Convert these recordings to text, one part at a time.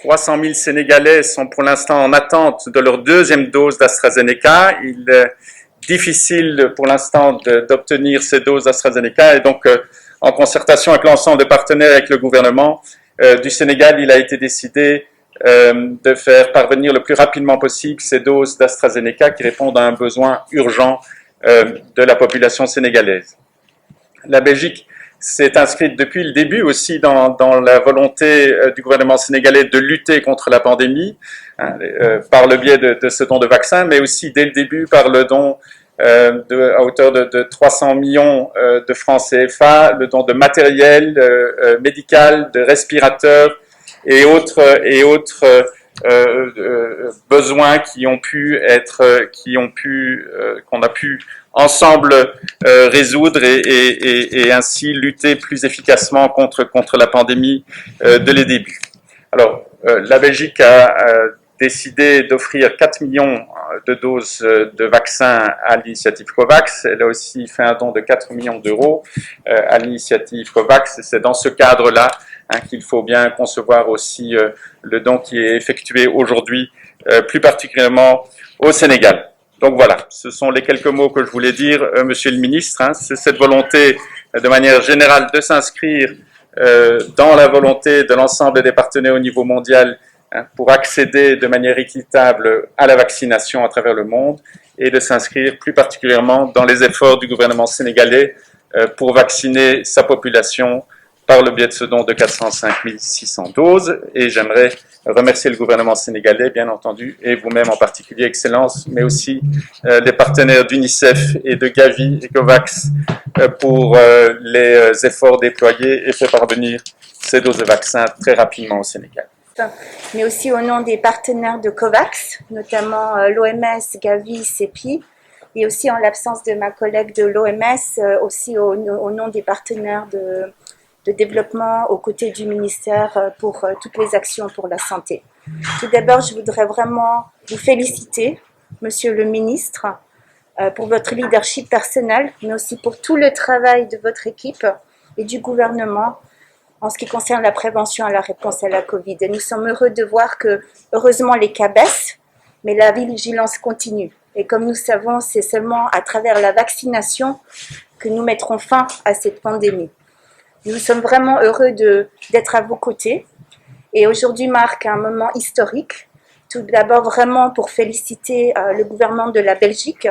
300 000 Sénégalais sont pour l'instant en attente de leur deuxième dose d'AstraZeneca. Il est difficile pour l'instant d'obtenir ces doses d'AstraZeneca et donc en concertation avec l'ensemble des partenaires avec le gouvernement du Sénégal, il a été décidé de faire parvenir le plus rapidement possible ces doses d'AstraZeneca qui répondent à un besoin urgent de la population sénégalaise. La Belgique s'est inscrite depuis le début aussi dans la volonté du gouvernement sénégalais de lutter contre la pandémie par le biais de ce don de vaccins, mais aussi dès le début par le don à hauteur de 300 millions de francs CFA, le don de matériel médical, de respirateurs et autres besoins qu'on a pu ensemble résoudre et ainsi lutter plus efficacement contre la pandémie dès les débuts. Alors, la Belgique a décidé d'offrir 4 millions de doses de vaccins à l'initiative COVAX. Elle a aussi fait un don de 4 millions d'euros à l'initiative COVAX. C'est dans ce cadre-là qu'il faut bien concevoir aussi le don qui est effectué aujourd'hui, plus particulièrement au Sénégal. Donc voilà, ce sont les quelques mots que je voulais dire, Monsieur le Ministre. C'est cette volonté, de manière générale, de s'inscrire dans la volonté de l'ensemble des partenaires au niveau mondial pour accéder de manière équitable à la vaccination à travers le monde et de s'inscrire plus particulièrement dans les efforts du gouvernement sénégalais pour vacciner sa population par le biais de ce don de 405 600 doses. Et j'aimerais remercier le gouvernement sénégalais, bien entendu, et vous-même en particulier, Excellence, mais aussi les partenaires d'UNICEF et de Gavi et COVAX pour les efforts déployés et fait parvenir ces doses de vaccins très rapidement au Sénégal. Mais aussi au nom des partenaires de COVAX, notamment l'OMS, Gavi, CEPI, et aussi en l'absence de ma collègue de l'OMS, aussi au nom des partenaires de développement aux côtés du ministère pour toutes les actions pour la santé. Tout d'abord, je voudrais vraiment vous féliciter, Monsieur le Ministre, pour votre leadership personnel, mais aussi pour tout le travail de votre équipe et du gouvernement en ce qui concerne la prévention et la réponse à la Covid. Et nous sommes heureux de voir que, heureusement, les cas baissent, mais la vigilance continue. Et comme nous savons, c'est seulement à travers la vaccination que nous mettrons fin à cette pandémie. Nous sommes vraiment heureux d'être à vos côtés. Et aujourd'hui marque un moment historique. Tout d'abord, vraiment pour féliciter le gouvernement de la Belgique,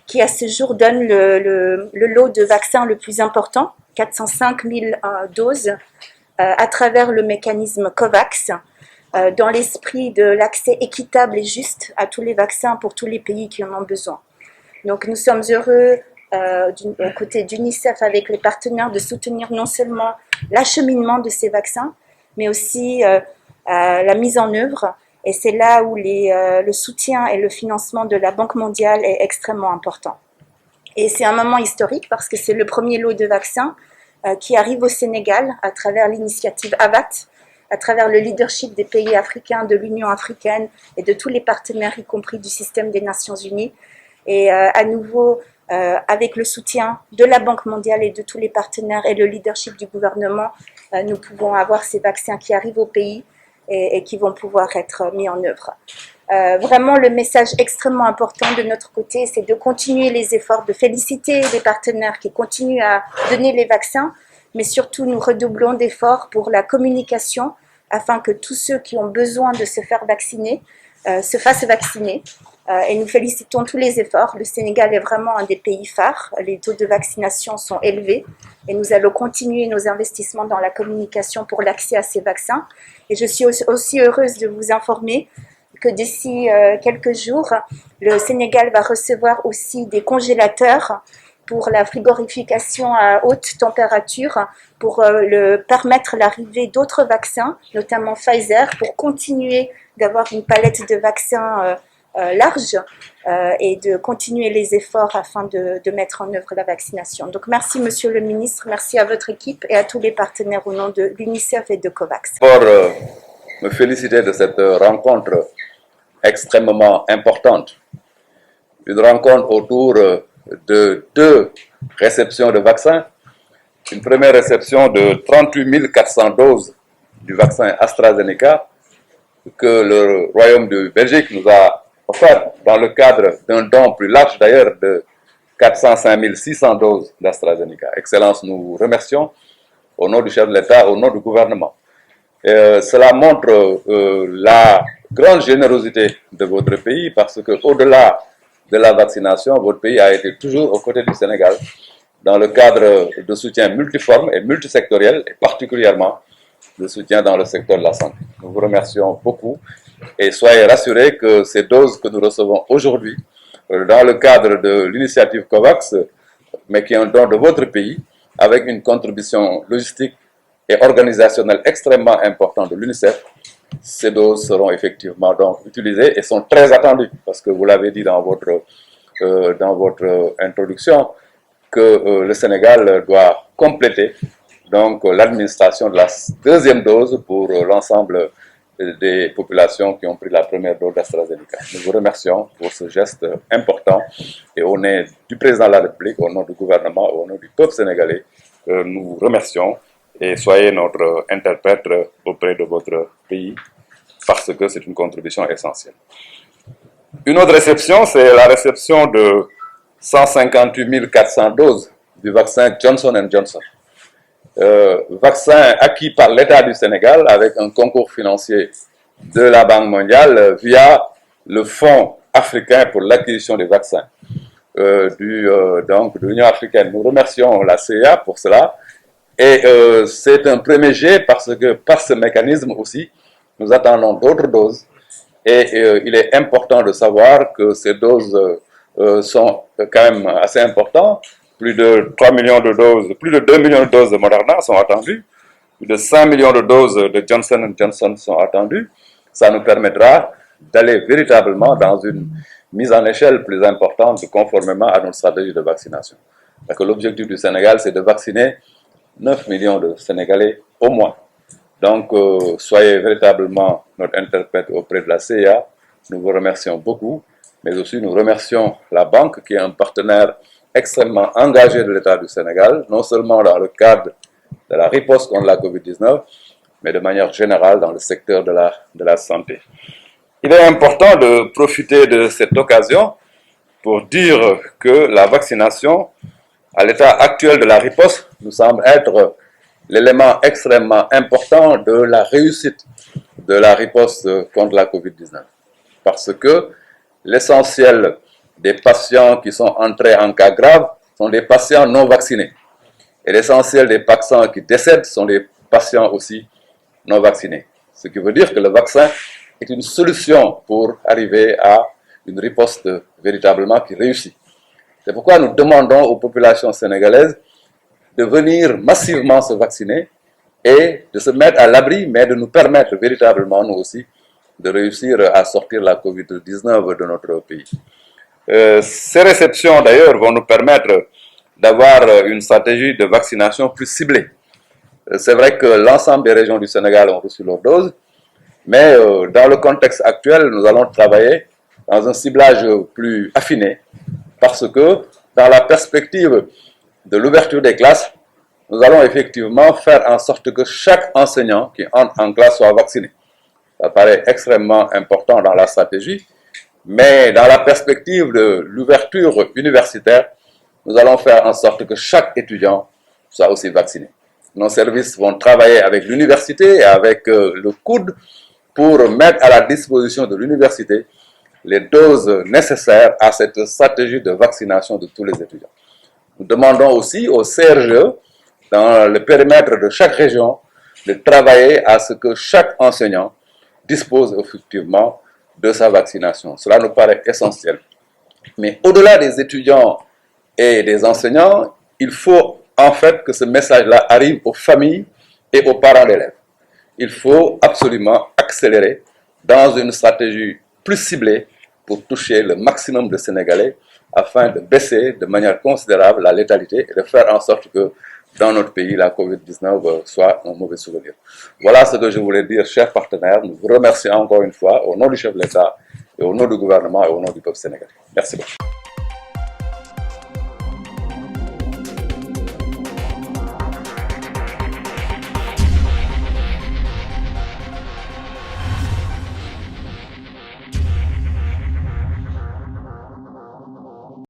qui à ce jour donne le lot de vaccins le plus important, 405 000 doses, à travers le mécanisme COVAX, dans l'esprit de l'accès équitable et juste à tous les vaccins pour tous les pays qui en ont besoin. Donc nous sommes heureux, aux côtés d'UNICEF avec les partenaires, de soutenir non seulement l'acheminement de ces vaccins, mais aussi la mise en œuvre. Et c'est là où le soutien et le financement de la Banque mondiale est extrêmement important. Et c'est un moment historique parce que c'est le premier lot de vaccins qui arrive au Sénégal à travers l'initiative AVAT, à travers le leadership des pays africains, de l'Union africaine et de tous les partenaires, y compris du système des Nations Unies. Et à nouveau, avec le soutien de la Banque mondiale et de tous les partenaires et le leadership du gouvernement, nous pouvons avoir ces vaccins qui arrivent au pays et qui vont pouvoir être mis en œuvre. Vraiment, le message extrêmement important de notre côté, c'est de continuer les efforts, de féliciter les partenaires qui continuent à donner les vaccins, mais surtout nous redoublons d'efforts pour la communication afin que tous ceux qui ont besoin de se faire vacciner se fassent vacciner. Et nous félicitons tous les efforts. Le Sénégal est vraiment un des pays phares. Les taux de vaccination sont élevés et nous allons continuer nos investissements dans la communication pour l'accès à ces vaccins. Et je suis aussi heureuse de vous informer que d'ici quelques jours, le Sénégal va recevoir aussi des congélateurs pour la frigorification à haute température, pour permettre l'arrivée d'autres vaccins, notamment Pfizer, pour continuer d'avoir une palette de vaccins large et de continuer les efforts afin de mettre en œuvre la vaccination. Donc merci Monsieur le Ministre, merci à votre équipe et à tous les partenaires au nom de l'UNICEF et de COVAX. Pour me féliciter de cette rencontre extrêmement importante, une rencontre autour de 2 réceptions de vaccins, une première réception de 38 400 doses du vaccin AstraZeneca, que le Royaume de Belgique nous a offert dans le cadre d'un don plus large d'ailleurs de 405 600 doses d'AstraZeneca. Excellence, nous vous remercions au nom du chef de l'État, au nom du gouvernement. Cela montre la grande générosité de votre pays parce qu'au-delà de la vaccination, votre pays a été toujours aux côtés du Sénégal dans le cadre de soutien multiforme et multisectoriel et particulièrement de soutien dans le secteur de la santé. Nous vous remercions beaucoup et soyez rassurés que ces doses que nous recevons aujourd'hui dans le cadre de l'initiative COVAX, mais qui est un don de votre pays, avec une contribution logistique et organisationnelle extrêmement importante de l'UNICEF, ces doses seront effectivement donc utilisées et sont très attendues, parce que vous l'avez dit dans votre introduction, que le Sénégal doit compléter donc l'administration de la deuxième dose pour l'ensemble des populations qui ont pris la première dose d'AstraZeneca. Nous vous remercions pour ce geste important et au nom du président de la République, au nom du gouvernement, au nom du peuple sénégalais, nous vous remercions et soyez notre interprète auprès de votre pays parce que c'est une contribution essentielle. Une autre réception, c'est la réception de 158 400 doses du vaccin Johnson & Johnson. Vaccin acquis par l'État du Sénégal avec un concours financier de la Banque mondiale via le Fonds africain pour l'acquisition des vaccins de l'Union africaine. Nous remercions la CIA pour cela et c'est un premier jet parce que par ce mécanisme aussi, nous attendons d'autres doses et il est important de savoir que ces doses sont quand même assez importantes. Plus de 3 millions de doses, plus de 2 millions de doses de Moderna sont attendues, plus de 5 millions de doses de Johnson & Johnson sont attendues. Ça nous permettra d'aller véritablement dans une mise en échelle plus importante conformément à notre stratégie de vaccination. Parce que l'objectif du Sénégal, c'est de vacciner 9 millions de Sénégalais au moins. Donc, soyez véritablement notre interprète auprès de la CIA. Nous vous remercions beaucoup, mais aussi nous remercions la banque qui est un partenaire extrêmement engagé de l'État du Sénégal, non seulement dans le cadre de la riposte contre la COVID-19, mais de manière générale dans le secteur de la santé. Il est important de profiter de cette occasion pour dire que la vaccination, à l'état actuel de la riposte, nous semble être l'élément extrêmement important de la réussite de la riposte contre la COVID-19. Parce que l'essentiel des patients qui sont entrés en cas grave sont des patients non vaccinés. Et l'essentiel des patients qui décèdent sont des patients aussi non vaccinés. Ce qui veut dire que le vaccin est une solution pour arriver à une riposte véritablement qui réussit. C'est pourquoi nous demandons aux populations sénégalaises de venir massivement se vacciner et de se mettre à l'abri, mais de nous permettre véritablement, nous aussi, de réussir à sortir la COVID-19 de notre pays. Ces réceptions, d'ailleurs, vont nous permettre d'avoir une stratégie de vaccination plus ciblée. C'est vrai que l'ensemble des régions du Sénégal ont reçu leur dose, mais dans le contexte actuel, nous allons travailler dans un ciblage plus affiné, parce que dans la perspective de l'ouverture des classes, nous allons effectivement faire en sorte que chaque enseignant qui entre en classe soit vacciné. Ça paraît extrêmement important dans la stratégie, mais dans la perspective de l'ouverture universitaire, nous allons faire en sorte que chaque étudiant soit aussi vacciné. Nos services vont travailler avec l'université et avec le COUD pour mettre à la disposition de l'université les doses nécessaires à cette stratégie de vaccination de tous les étudiants. Nous demandons aussi au CRGE, dans le périmètre de chaque région, de travailler à ce que chaque enseignant dispose effectivement de sa vaccination. Cela nous paraît essentiel. Mais au-delà des étudiants et des enseignants, il faut en fait que ce message-là arrive aux familles et aux parents d'élèves. Il faut absolument accélérer dans une stratégie plus ciblée pour toucher le maximum de Sénégalais afin de baisser de manière considérable la létalité et de faire en sorte que dans notre pays, la COVID-19 soit un mauvais souvenir. Voilà ce que je voulais dire, chers partenaires. Nous vous remercions encore une fois au nom du chef de l'État et au nom du gouvernement et au nom du peuple sénégalais. Merci beaucoup.